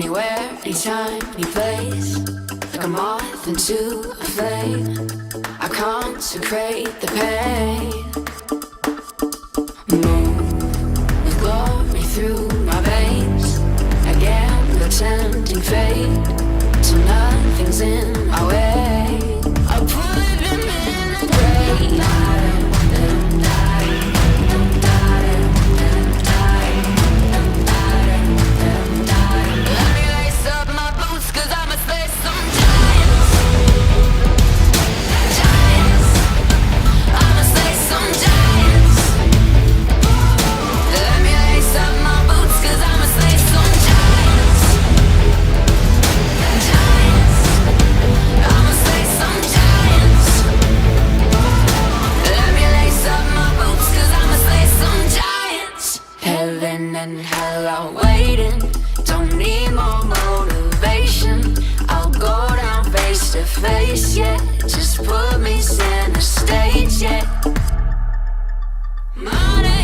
Anywhere, anytime, any place. Like a moth into a flame, I consecrate the pain. Move with glory through my veins. Again, the tempting fate, till nothing's in my way. I put them in a grave. Let me lace up my boots, 'cause I'ma slay some giants. Giants, I'ma slay some giants. Let me lace up my boots, 'cause I'ma slay some giants. Giants, I'ma slay some giants. Let me lace up my boots, 'cause I'ma slay some giants. Heaven and hell are waiting, don't need more motivation. I'll go down face to face, yeah. Just put me center stage, yeah. Money